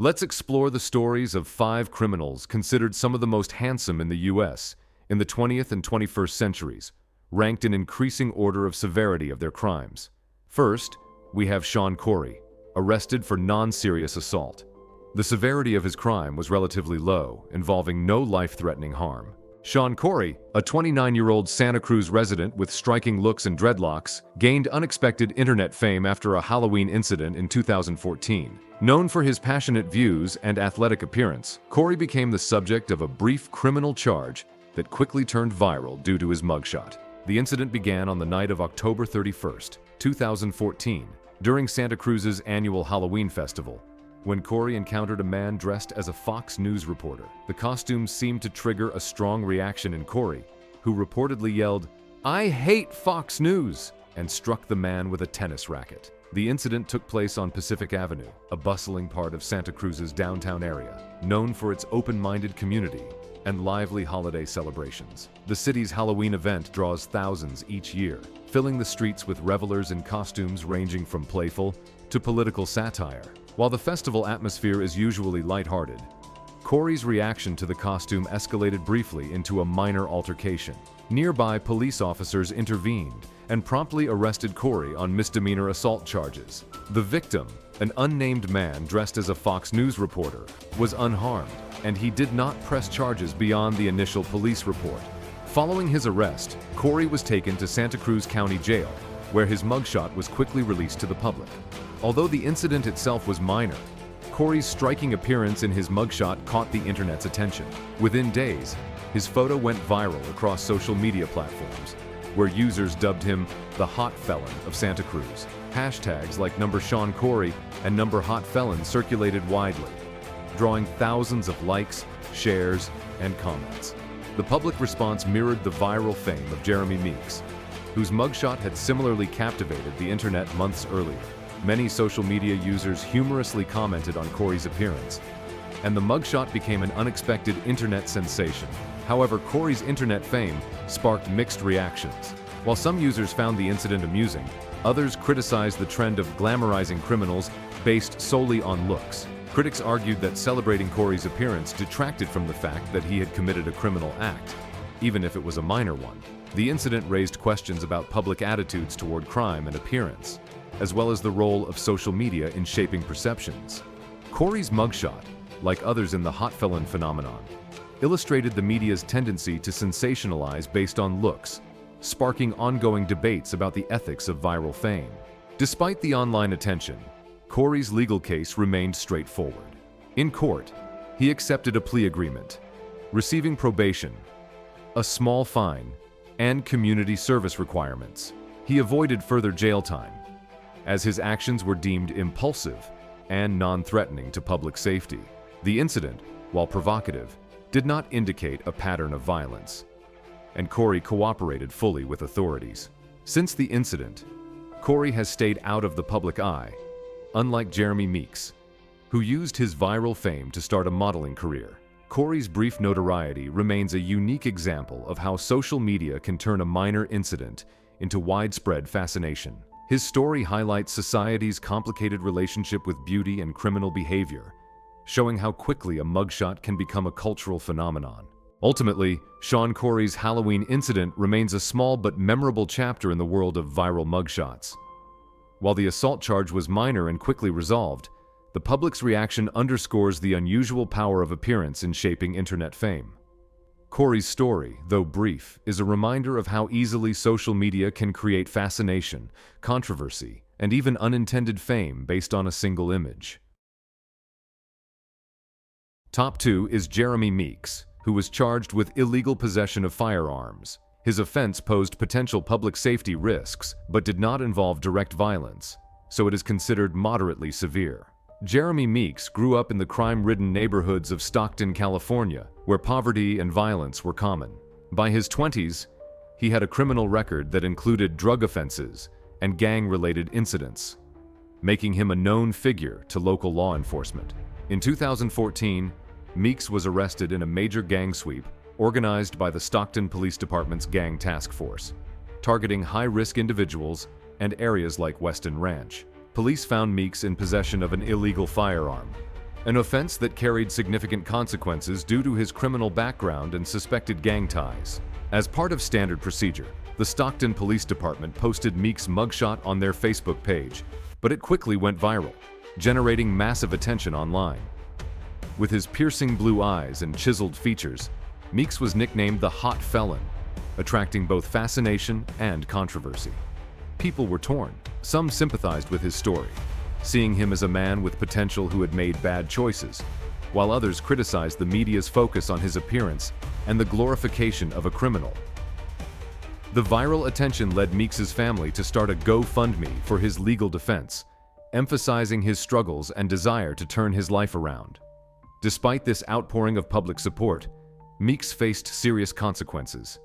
Let's explore the stories of 5 criminals considered some of the most handsome in the U.S. in the 20th and 21st centuries, ranked in increasing order of severity of their crimes. First, we have Sean Kory, arrested for non-serious assault. The severity of his crime was relatively low, involving no life-threatening harm. Sean Kory, a 29-year-old Santa Cruz resident with striking looks and dreadlocks, gained unexpected internet fame after a Halloween incident in 2014. Known for his passionate views and athletic appearance, Kory became the subject of a brief criminal charge that quickly turned viral due to his mugshot. The incident began on the night of October 31st, 2014, during Santa Cruz's annual Halloween festival, when Kory encountered a man dressed as a Fox News reporter. The costume seemed to trigger a strong reaction in Kory, who reportedly yelled, "I hate Fox News!" and struck the man with a tennis racket. The incident took place on Pacific Avenue, a bustling part of Santa Cruz's downtown area, known for its open-minded community and lively holiday celebrations. The city's Halloween event draws thousands each year, filling the streets with revelers in costumes ranging from playful to political satire. While the festival atmosphere is usually lighthearted, Kory's reaction to the costume escalated briefly into a minor altercation. Nearby police officers intervened and promptly arrested Kory on misdemeanor assault charges. The victim, an unnamed man dressed as a Fox News reporter, was unharmed, and he did not press charges beyond the initial police report. Following his arrest, Kory was taken to Santa Cruz County Jail, where his mugshot was quickly released to the public. Although the incident itself was minor, Kory's striking appearance in his mugshot caught the internet's attention. Within days, his photo went viral across social media platforms, where users dubbed him the Hot Felon of Santa Cruz. Hashtags like #Sean Kory and #HotFelon circulated widely, drawing thousands of likes, shares, and comments. The public response mirrored the viral fame of Jeremy Meeks, whose mugshot had similarly captivated the internet months earlier. Many social media users humorously commented on Kory's appearance, and the mugshot became an unexpected internet sensation. However, Kory's internet fame sparked mixed reactions. While some users found the incident amusing, others criticized the trend of glamorizing criminals based solely on looks. Critics argued that celebrating Kory's appearance detracted from the fact that he had committed a criminal act, even if it was a minor one. The incident raised questions about public attitudes toward crime and appearance, as well as the role of social media in shaping perceptions. Kory's mugshot, like others in the hot felon phenomenon, illustrated the media's tendency to sensationalize based on looks, sparking ongoing debates about the ethics of viral fame. Despite the online attention, Kory's legal case remained straightforward. In court, he accepted a plea agreement, receiving probation, a small fine, and community service requirements. He avoided further jail time, as his actions were deemed impulsive and non-threatening to public safety. The incident, while provocative, did not indicate a pattern of violence, and Kory cooperated fully with authorities. Since the incident, Kory has stayed out of the public eye, unlike Jeremy Meeks, who used his viral fame to start a modeling career. Kory's brief notoriety remains a unique example of how social media can turn a minor incident into widespread fascination. His story highlights society's complicated relationship with beauty and criminal behavior, showing how quickly a mugshot can become a cultural phenomenon. Ultimately, Sean Kory's Halloween incident remains a small but memorable chapter in the world of viral mugshots. While the assault charge was minor and quickly resolved, the public's reaction underscores the unusual power of appearance in shaping internet fame. Kory's story, though brief, is a reminder of how easily social media can create fascination, controversy, and even unintended fame based on a single image. Top 2 is Jeremy Meeks, who was charged with illegal possession of firearms. His offense posed potential public safety risks, but did not involve direct violence, so it is considered moderately severe. Jeremy Meeks grew up in the crime-ridden neighborhoods of Stockton, California, where poverty and violence were common. By his 20s, he had a criminal record that included drug offenses and gang-related incidents, making him a known figure to local law enforcement. In 2014, Meeks was arrested in a major gang sweep organized by the Stockton Police Department's Gang Task Force, targeting high-risk individuals and areas like Weston Ranch. Police found Meeks in possession of an illegal firearm, an offense that carried significant consequences due to his criminal background and suspected gang ties. As part of standard procedure, the Stockton Police Department posted Meek's mugshot on their Facebook page, but it quickly went viral, generating massive attention online. With his piercing blue eyes and chiseled features, Meeks was nicknamed the Hot Felon, attracting both fascination and controversy. People were torn. Some sympathized with his story, seeing him as a man with potential who had made bad choices, while others criticized the media's focus on his appearance and the glorification of a criminal. The viral attention led Meeks' family to start a GoFundMe for his legal defense, emphasizing his struggles and desire to turn his life around. Despite this outpouring of public support, Meeks faced serious consequences.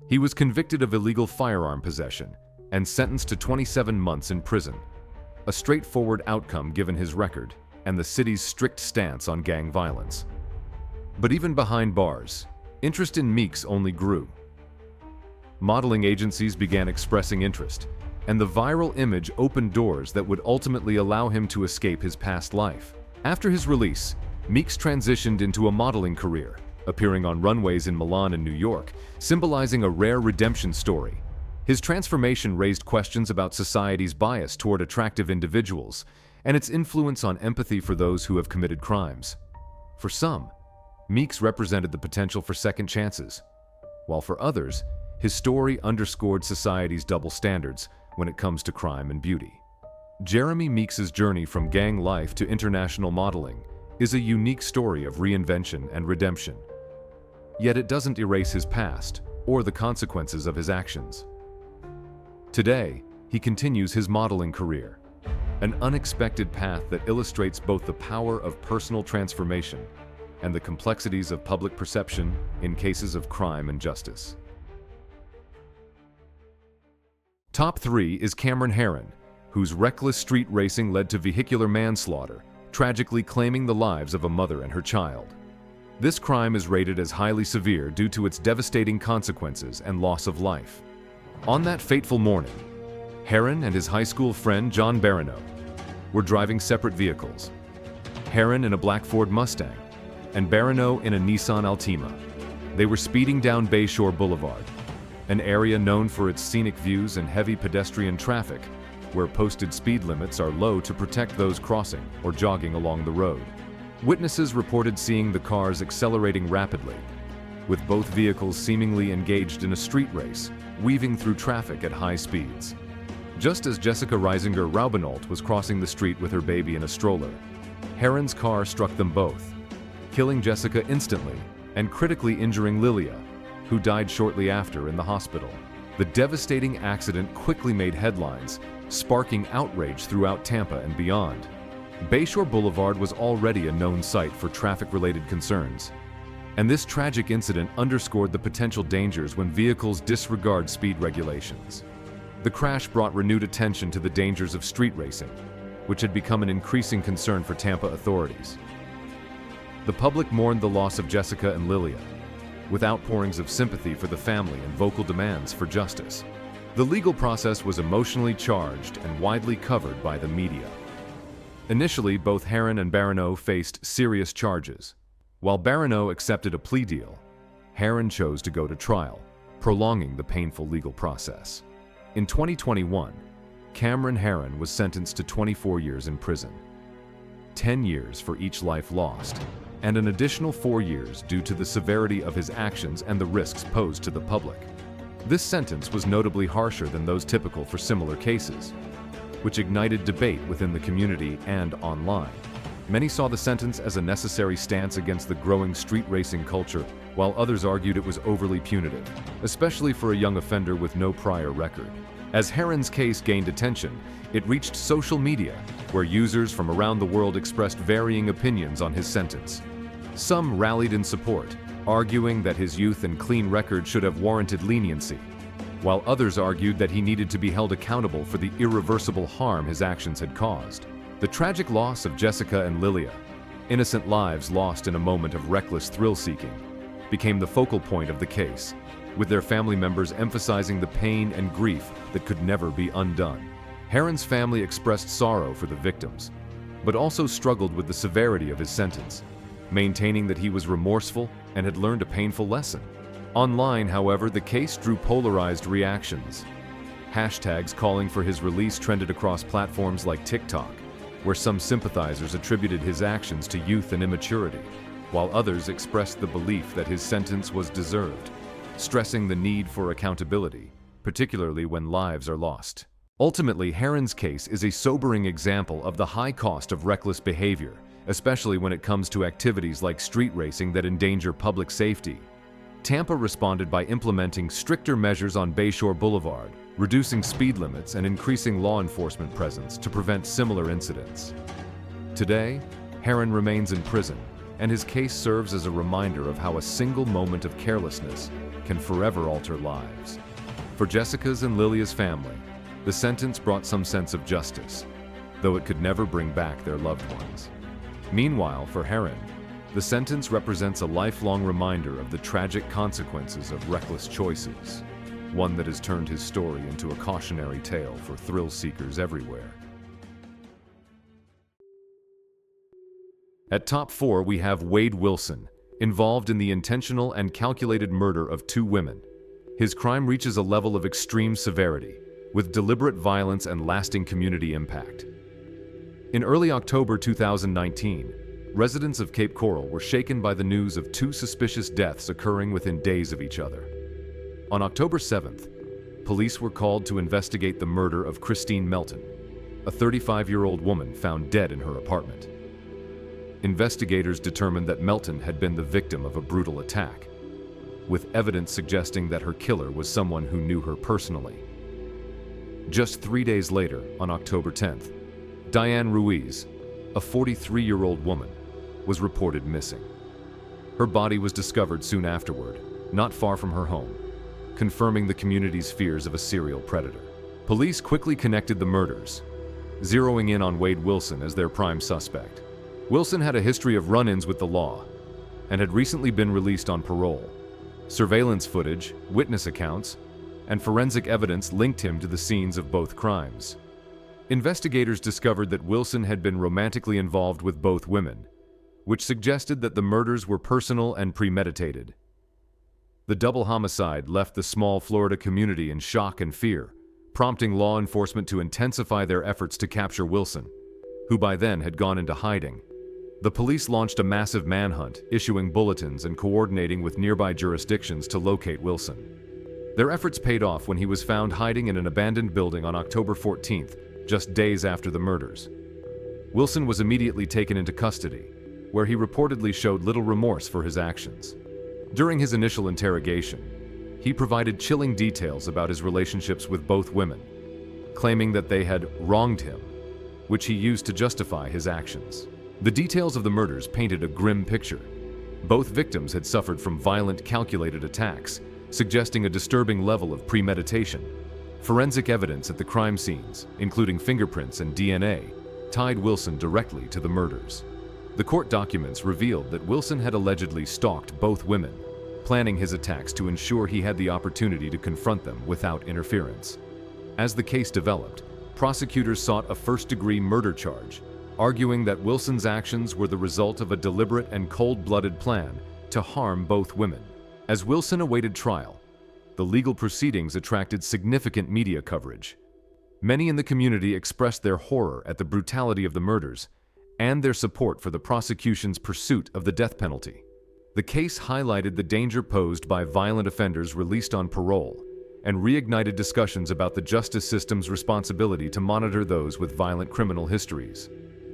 He was convicted of illegal firearm possession and sentenced to 27 months in prison, a straightforward outcome given his record and the city's strict stance on gang violence. But even behind bars, interest in Meeks only grew. Modeling agencies began expressing interest, and the viral image opened doors that would ultimately allow him to escape his past life. After his release, Meeks transitioned into a modeling career, appearing on runways in Milan and New York, symbolizing a rare redemption story. His transformation raised questions about society's bias toward attractive individuals and its influence on empathy for those who have committed crimes. For some, Meeks represented the potential for second chances, while for others, his story underscored society's double standards when it comes to crime and beauty. Jeremy Meeks' journey from gang life to international modeling is a unique story of reinvention and redemption. Yet it doesn't erase his past or the consequences of his actions. Today, he continues his modeling career, an unexpected path that illustrates both the power of personal transformation and the complexities of public perception in cases of crime and justice. Top 3 is Cameron Herron, whose reckless street racing led to vehicular manslaughter, tragically claiming the lives of a mother and her child. This crime is rated as highly severe due to its devastating consequences and loss of life. On that fateful morning, Herron and his high school friend John Barrineau were driving separate vehicles, Herron in a black Ford Mustang and Barrineau in a Nissan Altima. They were speeding down Bayshore Boulevard, an area known for its scenic views and heavy pedestrian traffic, where posted speed limits are low to protect those crossing or jogging along the road. Witnesses reported seeing the cars accelerating rapidly, with both vehicles seemingly engaged in a street race, weaving through traffic at high speeds. Just as Jessica Reisinger Raubenold was crossing the street with her baby in a stroller, Herron's car struck them both, killing Jessica instantly and critically injuring Lilia, who died shortly after in the hospital. The devastating accident quickly made headlines, sparking outrage throughout Tampa and beyond. Bayshore Boulevard was already a known site for traffic-related concerns, and this tragic incident underscored the potential dangers when vehicles disregard speed regulations. The crash brought renewed attention to the dangers of street racing, which had become an increasing concern for Tampa authorities. The public mourned the loss of Jessica and Lilia, with outpourings of sympathy for the family and vocal demands for justice. The legal process was emotionally charged and widely covered by the media. Initially, both Herron and Barrineau faced serious charges. While Barrineau accepted a plea deal, Herron chose to go to trial, prolonging the painful legal process. In 2021, Cameron Herron was sentenced to 24 years in prison, 10 years for each life lost, and an additional 4 years due to the severity of his actions and the risks posed to the public. This sentence was notably harsher than those typical for similar cases, which ignited debate within the community and online. Many saw the sentence as a necessary stance against the growing street racing culture, while others argued it was overly punitive, especially for a young offender with no prior record. As Herron's case gained attention, it reached social media, where users from around the world expressed varying opinions on his sentence. Some rallied in support, arguing that his youth and clean record should have warranted leniency, while others argued that he needed to be held accountable for the irreversible harm his actions had caused. The tragic loss of Jessica and Lilia, innocent lives lost in a moment of reckless thrill-seeking, became the focal point of the case, with their family members emphasizing the pain and grief that could never be undone. Herron's family expressed sorrow for the victims, but also struggled with the severity of his sentence, maintaining that he was remorseful and had learned a painful lesson. Online, however, the case drew polarized reactions. Hashtags calling for his release trended across platforms like TikTok, where some sympathizers attributed his actions to youth and immaturity, while others expressed the belief that his sentence was deserved, stressing the need for accountability, particularly when lives are lost. Ultimately, Herron's case is a sobering example of the high cost of reckless behavior, especially when it comes to activities like street racing that endanger public safety. Tampa responded by implementing stricter measures on Bayshore Boulevard, reducing speed limits and increasing law enforcement presence to prevent similar incidents. Today, Herron remains in prison, and his case serves as a reminder of how a single moment of carelessness can forever alter lives. For Jessica's and Lilia's family, the sentence brought some sense of justice, though it could never bring back their loved ones. Meanwhile, for Herron, the sentence represents a lifelong reminder of the tragic consequences of reckless choices, one that has turned his story into a cautionary tale for thrill seekers everywhere. At top 4, we have Wade Wilson, involved in the intentional and calculated murder of 2 women. His crime reaches a level of extreme severity, with deliberate violence and lasting community impact. In early October 2019, residents of Cape Coral were shaken by the news of 2 suspicious deaths occurring within days of each other. On October 7th, police were called to investigate the murder of Christine Melton, a 35-year-old woman found dead in her apartment. Investigators determined that Melton had been the victim of a brutal attack, with evidence suggesting that her killer was someone who knew her personally. Just 3 days later, on October 10th, Diane Ruiz, a 43-year-old woman, was reported missing. Her body was discovered soon afterward, not far from her home, confirming the community's fears of a serial predator. Police quickly connected the murders, zeroing in on Wade Wilson as their prime suspect. Wilson had a history of run-ins with the law and had recently been released on parole. Surveillance footage, witness accounts, and forensic evidence linked him to the scenes of both crimes. Investigators discovered that Wilson had been romantically involved with both women, which suggested that the murders were personal and premeditated. The double homicide left the small Florida community in shock and fear, prompting law enforcement to intensify their efforts to capture Wilson, who by then had gone into hiding. The police launched a massive manhunt, issuing bulletins and coordinating with nearby jurisdictions to locate Wilson. Their efforts paid off when he was found hiding in an abandoned building on October 14th, just days after the murders. Wilson was immediately taken into custody, where he reportedly showed little remorse for his actions. During his initial interrogation, he provided chilling details about his relationships with both women, claiming that they had wronged him, which he used to justify his actions. The details of the murders painted a grim picture. Both victims had suffered from violent, calculated attacks, suggesting a disturbing level of premeditation. Forensic evidence at the crime scenes, including fingerprints and DNA, tied Wilson directly to the murders. The court documents revealed that Wilson had allegedly stalked both women, planning his attacks to ensure he had the opportunity to confront them without interference. As the case developed, prosecutors sought a first-degree murder charge, arguing that Wilson's actions were the result of a deliberate and cold-blooded plan to harm both women. As Wilson awaited trial, the legal proceedings attracted significant media coverage. Many in the community expressed their horror at the brutality of the murders and their support for the prosecution's pursuit of the death penalty. The case highlighted the danger posed by violent offenders released on parole and reignited discussions about the justice system's responsibility to monitor those with violent criminal histories.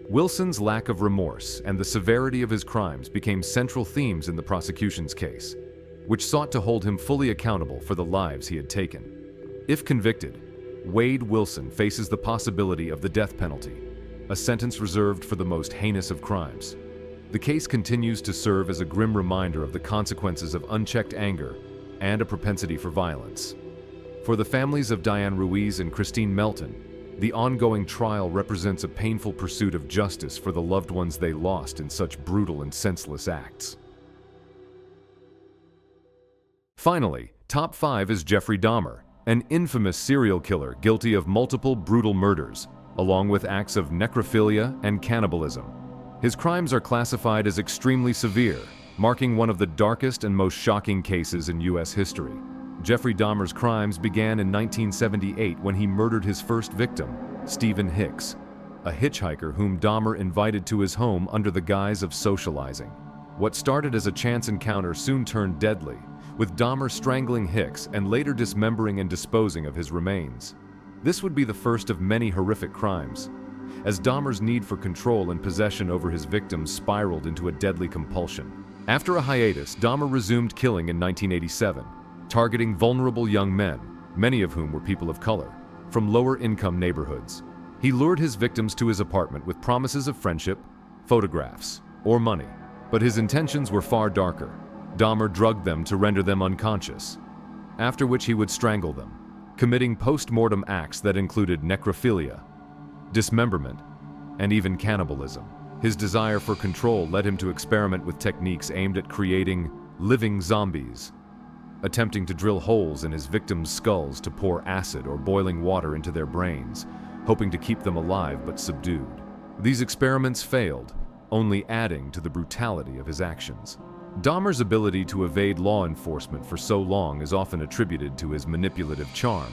Wilson's lack of remorse and the severity of his crimes became central themes in the prosecution's case, which sought to hold him fully accountable for the lives he had taken. If convicted, Wade Wilson faces the possibility of the death penalty, a sentence reserved for the most heinous of crimes. The case continues to serve as a grim reminder of the consequences of unchecked anger and a propensity for violence. For the families of Diane Ruiz and Christine Melton, the ongoing trial represents a painful pursuit of justice for the loved ones they lost in such brutal and senseless acts. Finally, top 5 is Jeffrey Dahmer, an infamous serial killer guilty of multiple brutal murders, along with acts of necrophilia and cannibalism. His crimes are classified as extremely severe, marking one of the darkest and most shocking cases in U.S. history. Jeffrey Dahmer's crimes began in 1978 when he murdered his first victim, Stephen Hicks, a hitchhiker whom Dahmer invited to his home under the guise of socializing. What started as a chance encounter soon turned deadly, with Dahmer strangling Hicks and later dismembering and disposing of his remains. This would be the first of many horrific crimes, as Dahmer's need for control and possession over his victims spiraled into a deadly compulsion. After a hiatus, Dahmer resumed killing in 1987, targeting vulnerable young men, many of whom were people of color, from lower-income neighborhoods. He lured his victims to his apartment with promises of friendship, photographs, or money, but his intentions were far darker. Dahmer drugged them to render them unconscious, after which he would strangle them, committing post-mortem acts that included necrophilia, dismemberment, and even cannibalism. His desire for control led him to experiment with techniques aimed at creating living zombies, attempting to drill holes in his victims' skulls to pour acid or boiling water into their brains, hoping to keep them alive but subdued. These experiments failed, only adding to the brutality of his actions. Dahmer's ability to evade law enforcement for so long is often attributed to his manipulative charm,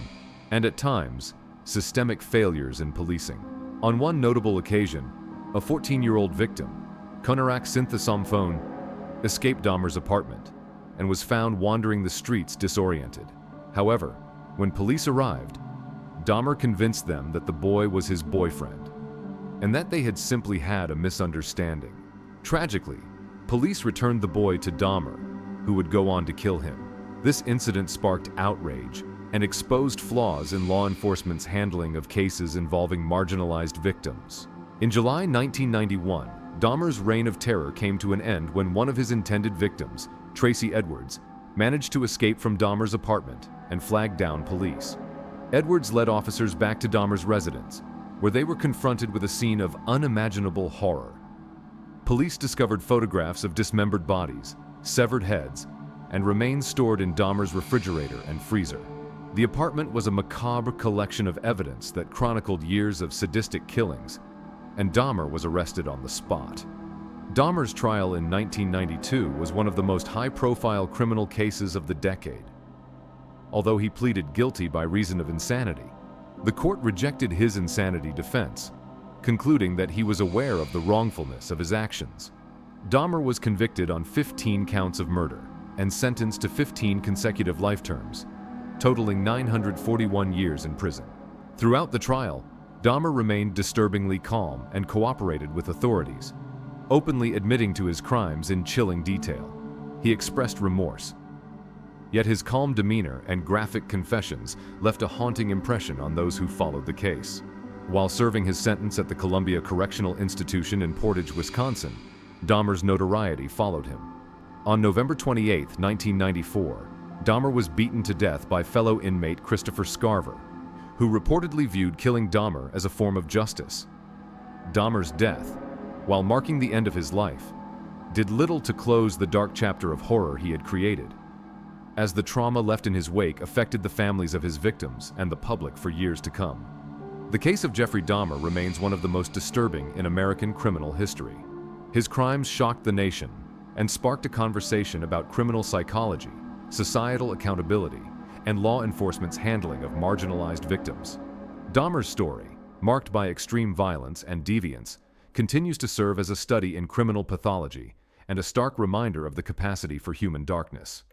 and at times, systemic failures in policing. On one notable occasion, a 14-year-old victim, Konarak Synthesomphone, escaped Dahmer's apartment and was found wandering the streets disoriented. However, when police arrived, Dahmer convinced them that the boy was his boyfriend, and that they had simply had a misunderstanding. Tragically, police returned the boy to Dahmer, who would go on to kill him. This incident sparked outrage and exposed flaws in law enforcement's handling of cases involving marginalized victims. In July 1991, Dahmer's reign of terror came to an end when one of his intended victims, Tracy Edwards, managed to escape from Dahmer's apartment and flagged down police. Edwards led officers back to Dahmer's residence, where they were confronted with a scene of unimaginable horror. Police discovered photographs of dismembered bodies, severed heads, and remains stored in Dahmer's refrigerator and freezer. The apartment was a macabre collection of evidence that chronicled years of sadistic killings, and Dahmer was arrested on the spot. Dahmer's trial in 1992 was one of the most high-profile criminal cases of the decade. Although he pleaded guilty by reason of insanity, the court rejected his insanity defense, concluding that he was aware of the wrongfulness of his actions. Dahmer was convicted on 15 counts of murder and sentenced to 15 consecutive life terms, totaling 941 years in prison. Throughout the trial, Dahmer remained disturbingly calm and cooperated with authorities, openly admitting to his crimes in chilling detail. He expressed remorse. Yet his calm demeanor and graphic confessions left a haunting impression on those who followed the case. While serving his sentence at the Columbia Correctional Institution in Portage, Wisconsin, Dahmer's notoriety followed him. On November 28, 1994, Dahmer was beaten to death by fellow inmate Christopher Scarver, who reportedly viewed killing Dahmer as a form of justice. Dahmer's death, while marking the end of his life, did little to close the dark chapter of horror he had created, as the trauma left in his wake affected the families of his victims and the public for years to come. The case of Jeffrey Dahmer remains one of the most disturbing in American criminal history. His crimes shocked the nation and sparked a conversation about criminal psychology, societal accountability, and law enforcement's handling of marginalized victims. Dahmer's story, marked by extreme violence and deviance, continues to serve as a study in criminal pathology and a stark reminder of the capacity for human darkness.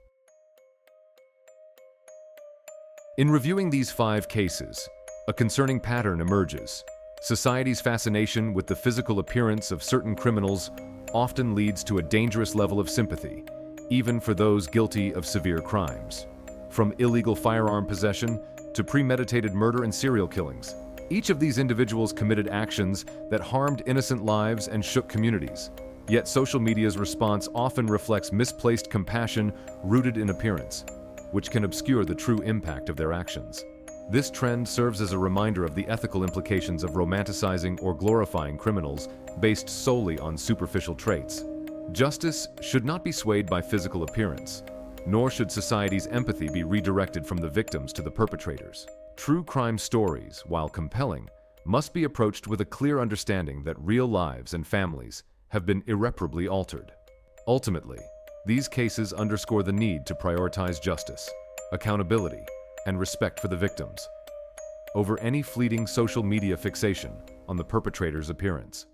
In reviewing these 5 cases, a concerning pattern emerges. Society's fascination with the physical appearance of certain criminals often leads to a dangerous level of sympathy, even for those guilty of severe crimes. From illegal firearm possession to premeditated murder and serial killings, each of these individuals committed actions that harmed innocent lives and shook communities. Yet social media's response often reflects misplaced compassion rooted in appearance, which can obscure the true impact of their actions. This trend serves as a reminder of the ethical implications of romanticizing or glorifying criminals based solely on superficial traits. Justice should not be swayed by physical appearance, nor should society's empathy be redirected from the victims to the perpetrators. True crime stories, while compelling, must be approached with a clear understanding that real lives and families have been irreparably altered. Ultimately, these cases underscore the need to prioritize justice, accountability, and respect for the victims over any fleeting social media fixation on the perpetrator's appearance.